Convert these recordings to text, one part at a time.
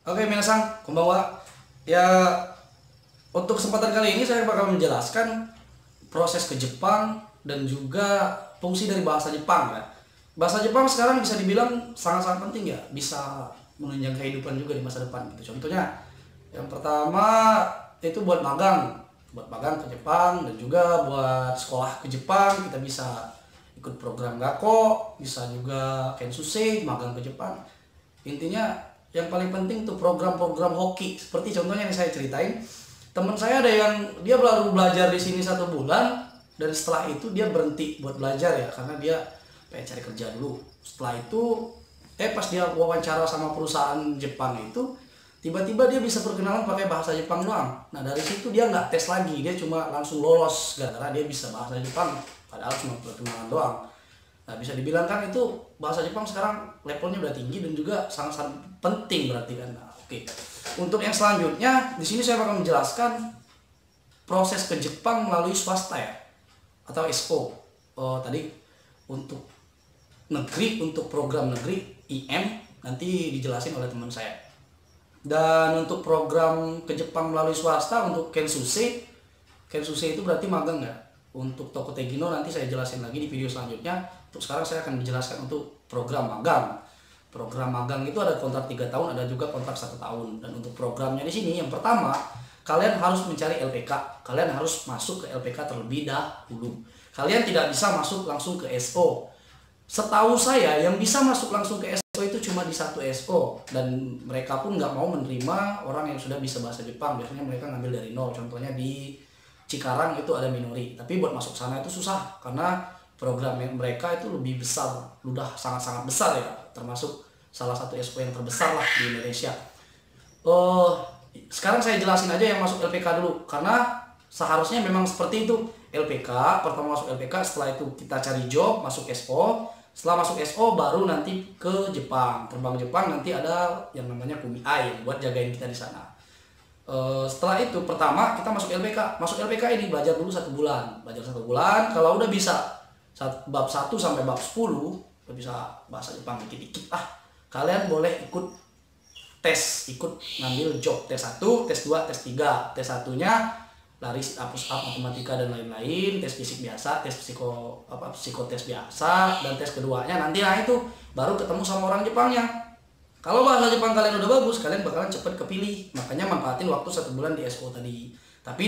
Oke, minasan, konbanwa. Ya, untuk kesempatan kali ini saya bakal menjelaskan proses ke Jepang dan juga fungsi dari bahasa Jepang ya. Bahasa Jepang sekarang bisa dibilang sangat-sangat penting ya, bisa menunjang kehidupan juga di masa depan gitu. Contohnya, yang pertama itu buat magang ke Jepang dan juga buat sekolah ke Jepang kita bisa ikut program Gako, bisa juga Kensusei magang ke Jepang. Intinya yang paling penting tuh program-program hoki. Seperti contohnya yang saya ceritain, teman saya ada yang dia baru belajar di sini 1 bulan dan setelah itu dia berhenti buat belajar ya karena dia pengen cari kerja dulu. Setelah itu pas dia wawancara sama perusahaan Jepang itu tiba-tiba dia bisa perkenalan pakai bahasa Jepang doang. Nah dari situ dia nggak tes lagi, dia cuma langsung lolos gara-gara dia bisa bahasa Jepang padahal cuma perkenalan doang. Nah, bisa dibilang kan itu bahasa Jepang sekarang levelnya udah tinggi dan juga sangat-sangat penting berarti kan. Nah, oke. Untuk yang selanjutnya, di sini saya bakal menjelaskan proses ke Jepang melalui swasta ya atau SO. Tadi untuk negeri, untuk program negeri IM nanti dijelasin oleh teman saya. Dan untuk program ke Jepang melalui swasta untuk Kensusei, Kensusei itu berarti magang ya. Untuk Toko Tegino nanti saya jelasin lagi di video selanjutnya. Untuk sekarang saya akan menjelaskan untuk program magang. Program magang itu ada kontrak 3 tahun, ada juga kontrak 1 tahun. Dan untuk programnya di sini yang pertama, kalian harus mencari LPK. Kalian harus masuk ke LPK terlebih dahulu. Kalian tidak bisa masuk langsung ke SO. Setahu saya yang bisa masuk langsung ke SO itu cuma di satu SO dan mereka pun nggak mau menerima orang yang sudah bisa bahasa Jepang. Biasanya mereka ngambil dari nol. Contohnya di Cikarang itu ada Minori, tapi buat masuk sana itu susah karena program mereka itu lebih besar, udah sangat-sangat besar ya, termasuk salah satu SO yang terbesar lah di Indonesia. Sekarang saya jelasin aja yang masuk LPK dulu, karena seharusnya memang seperti itu. LPK, pertama masuk LPK, setelah itu kita cari job, masuk SO, setelah masuk SO baru nanti ke Jepang, terbang Jepang nanti ada yang namanya Kumiai buat jagain kita di sana. Setelah itu pertama kita masuk LPK ini belajar dulu 1 bulan, kalau udah bisa bab 1 sampai bab 10 udah bisa bahasa Jepang dikit-dikit kalian boleh ikut ikut ngambil job tes 1, tes 2, tes 3. Tes 1-nya lari push up, matematika dan lain-lain, tes fisik biasa, tes psikotes biasa, dan tes keduanya nanti itu baru ketemu sama orang Jepangnya. Kalau bahasa Jepang kalian udah bagus, kalian bakalan cepet kepilih. Makanya manfaatin waktu 1 bulan di SO tadi. Tapi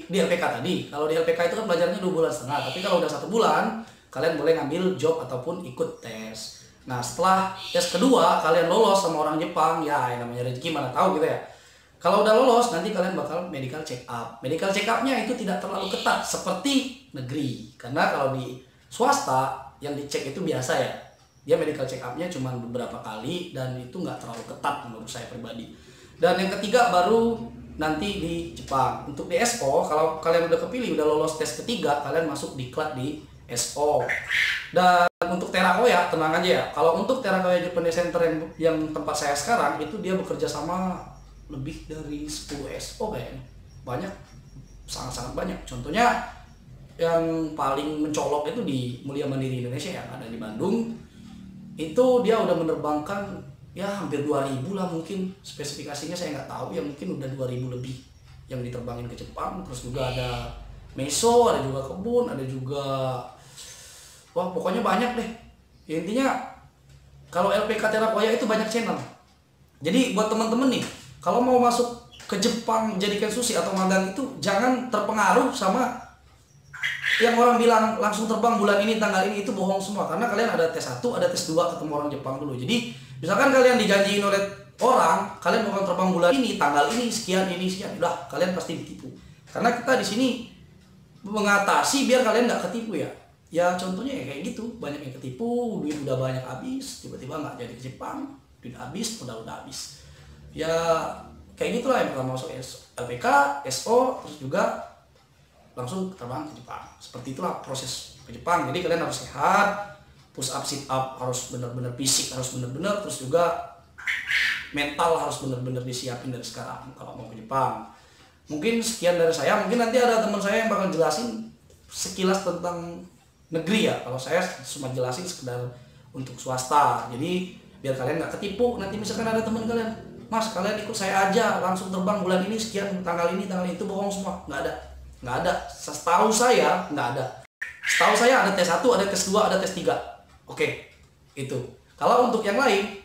di LPK tadi, kalau di LPK itu kan belajarnya 2 bulan setengah. Tapi kalau udah 1 bulan, kalian boleh ngambil job ataupun ikut tes. Nah setelah tes kedua, kalian lolos sama orang Jepang, ya yang namanya rezeki mana tahu gitu ya. Kalau udah lolos, nanti kalian bakal medical check up. Medical check up-nya itu tidak terlalu ketat seperti negeri. Karena kalau di swasta, yang dicek itu biasa ya. Dia medical check up-nya cuma beberapa kali dan itu nggak terlalu ketat menurut saya pribadi. Dan yang ketiga baru nanti di Jepang. Untuk di SO, kalau kalian udah kepilih, udah lolos tes ketiga, kalian masuk diklat di SO. Dan untuk Terakoya, tenang aja ya. Kalau untuk Terakoya Japan Center yang tempat saya sekarang, itu dia bekerja sama lebih dari 10 SO kayaknya. Banyak, sangat-sangat banyak. Contohnya yang paling mencolok itu di Mulia Mandiri Indonesia yang ada di Bandung. Itu dia udah menerbangkan ya hampir 2000 lah mungkin, spesifikasinya saya nggak tahu ya, mungkin udah 2000 lebih yang diterbangin ke Jepang. Terus juga ada Meso, ada juga kebun, ada juga pokoknya banyak deh. Ya, intinya kalau LPK Terakoya itu banyak channel. Jadi buat teman-teman nih, kalau mau masuk ke Jepang jadi Kensushi atau magang itu jangan terpengaruh sama yang orang bilang langsung terbang bulan ini tanggal ini, itu bohong semua. Karena kalian ada tes 1, ada tes 2 ketemu orang Jepang dulu. Jadi misalkan kalian dijanjiin oleh orang kalian bakal terbang bulan ini tanggal ini sekian, udah kalian pasti ditipu. Karena kita di sini mengatasi biar kalian nggak ketipu ya. Ya contohnya ya kayak gitu, banyak yang ketipu, duit udah banyak habis, tiba-tiba nggak jadi ke Jepang, duit habis, udah habis. Ya kayak gitulah yang pertama masuk LPK, SO, terus juga langsung terbang ke Jepang. Seperti itulah proses ke Jepang. Jadi kalian harus sehat, push up, sit up harus benar-benar, fisik harus benar-benar, terus juga mental harus benar-benar disiapin dari sekarang kalau mau ke Jepang. Mungkin sekian dari saya. Mungkin nanti ada teman saya yang bakal jelasin sekilas tentang negeri ya. Kalau saya cuma jelasin sekedar untuk swasta. Jadi biar kalian nggak ketipu. Nanti misalkan ada teman kalian, Mas kalian ikut saya aja langsung terbang bulan ini sekian, tanggal ini tanggal itu, bohong semua. Nggak ada. Setahu saya nggak ada. Setahu saya ada tes 1, ada tes 2, ada tes 3. Oke, itu. Kalau untuk yang lain,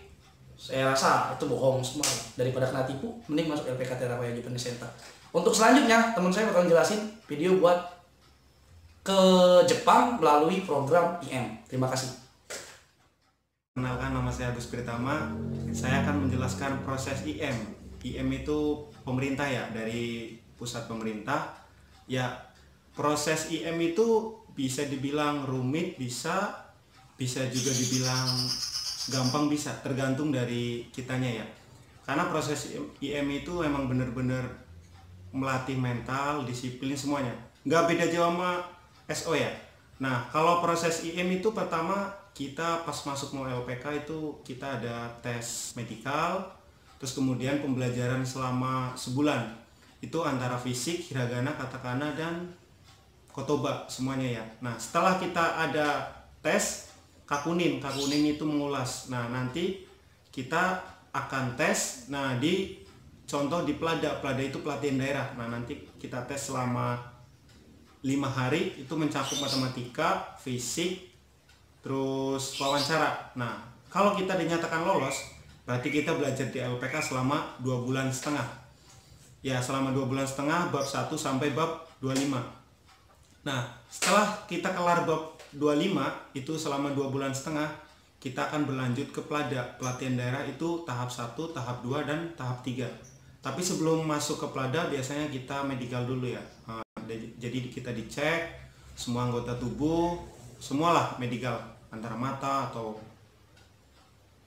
saya rasa itu bohong semua. Daripada kena tipu, mending masuk LPK Terapaya Japanese Center. Untuk selanjutnya, teman saya bakal jelasin video buat ke Jepang melalui program IM. Terima kasih. Kenalkan, nama saya Agus Pritama. Saya akan menjelaskan proses IM. IM itu pemerintah ya, dari pusat pemerintah. Ya, proses IM itu bisa dibilang rumit, bisa juga dibilang gampang, bisa tergantung dari kitanya ya. Karena proses IM itu emang bener-bener melatih mental, disiplin, semuanya. Nggak beda jauh sama SO ya. Nah, kalau proses IM itu pertama kita pas masuk mau LPK itu kita ada tes medikal, terus kemudian pembelajaran selama sebulan. Itu antara fisik, hiragana, katakana, dan kotoba semuanya ya. Nah, setelah kita ada tes kakunin itu mengulas. Nah, nanti kita akan tes. Nah, contoh di Plada itu pelatihan daerah. Nah, nanti kita tes selama 5 hari, itu mencakup matematika, fisik, terus wawancara. Nah, kalau kita dinyatakan lolos, berarti kita belajar di LPK selama 2,5 bulan. Ya, selama 2,5 bulan bab 1 sampai bab 25. Nah, setelah kita kelar bab 25, itu selama 2,5 bulan, kita akan berlanjut ke Plada. Pelatihan daerah itu tahap 1, tahap 2, dan tahap 3. Tapi sebelum masuk ke Plada, biasanya kita medical dulu ya. Jadi kita dicek semua anggota tubuh, semualah medical, antara mata atau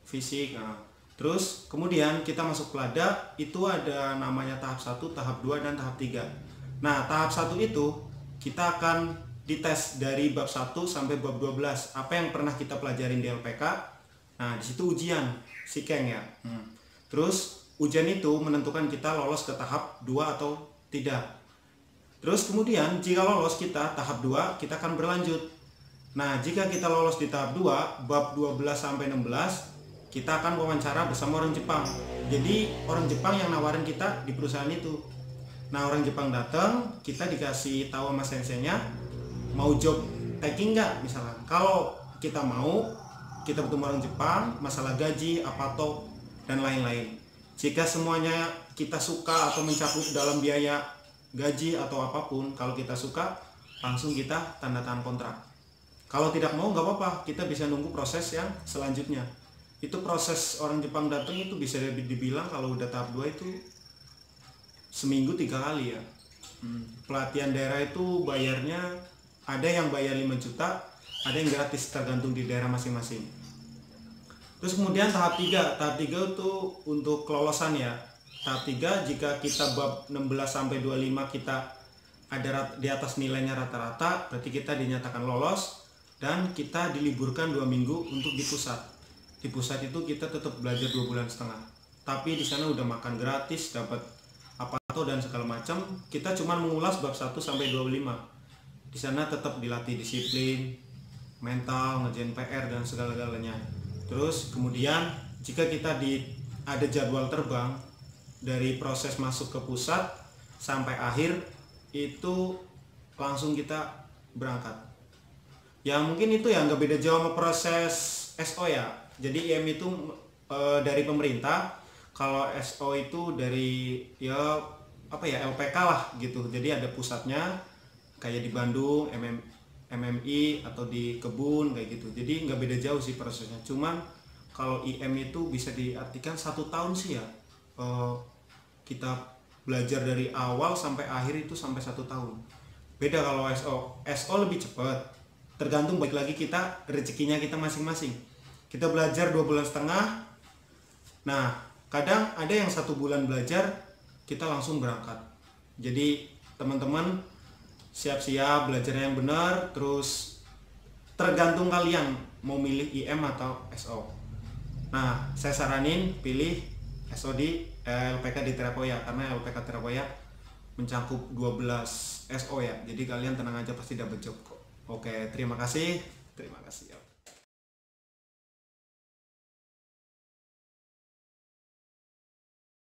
fisik. Nah, terus kemudian kita masuk Plada, itu ada namanya tahap 1, tahap 2, dan tahap 3. Nah, tahap 1 itu kita akan dites dari bab 1 sampai bab 12. Apa yang pernah kita pelajarin di LPK. Nah, disitu ujian Sikeng ya. Terus ujian itu menentukan kita lolos ke tahap 2 atau tidak. Terus kemudian jika lolos kita tahap 2, kita akan berlanjut. Nah, jika kita lolos di tahap 2, bab 12 sampai 16, kita akan wawancara bersama orang Jepang. Jadi orang Jepang yang nawarin kita di perusahaan itu. Nah, orang Jepang datang, kita dikasih tahu sama senseinya, mau job taking nggak misalkan. Kalau kita mau, kita bertemu orang Jepang, masalah gaji, apato, dan lain-lain. Jika semuanya kita suka atau mencakup dalam biaya gaji atau apapun, kalau kita suka, langsung kita tanda tangan kontrak. Kalau tidak mau nggak apa-apa, kita bisa nunggu proses yang selanjutnya. Itu proses orang Jepang datang itu bisa dibilang kalau udah tahap 2 itu seminggu 3 kali ya. Pelatihan daerah itu bayarnya ada yang bayar 5 juta, ada yang gratis, tergantung di daerah masing-masing. Terus kemudian tahap 3 itu untuk kelolosan ya. Tahap 3, jika kita bab 16 sampai 25 kita ada di atas nilainya rata-rata, berarti kita dinyatakan lolos dan kita diliburkan 2 minggu untuk di pusat. Di pusat itu kita tetap belajar 2,5 bulan. Tapi di sana udah makan gratis, dapat apato dan segala macam. Kita cuma mengulas bab 1 sampai 25. Di sana tetap dilatih disiplin, mental, ngerjain PR dan segala-galanya. Terus kemudian jika kita ada jadwal terbang dari proses masuk ke pusat sampai akhir itu langsung kita berangkat. Ya mungkin itu ya nggak beda jauh sama proses SO ya. Jadi IM itu dari pemerintah, kalau SO itu dari ya apa ya LPK lah gitu. Jadi ada pusatnya kayak di Bandung, MMI atau di Kebun kayak gitu. Jadi nggak beda jauh sih prosesnya. Cuman kalau IM itu bisa diartikan 1 tahun sih ya. Kita belajar dari awal sampai akhir itu sampai 1 tahun. Beda kalau SO lebih cepat. Tergantung baik lagi kita rezekinya kita masing-masing. Kita belajar 2,5 bulan. Nah, kadang ada yang 1 bulan belajar kita langsung berangkat. Jadi teman-teman siap-siap belajar yang benar. Terus tergantung kalian mau milih IM atau SO. Nah, saya saranin pilih SO di LPK di Terapaya, karena LPK Terapaya mencakup 12 SO ya. Jadi kalian tenang aja, pasti dapat job kok. Oke, terima kasih.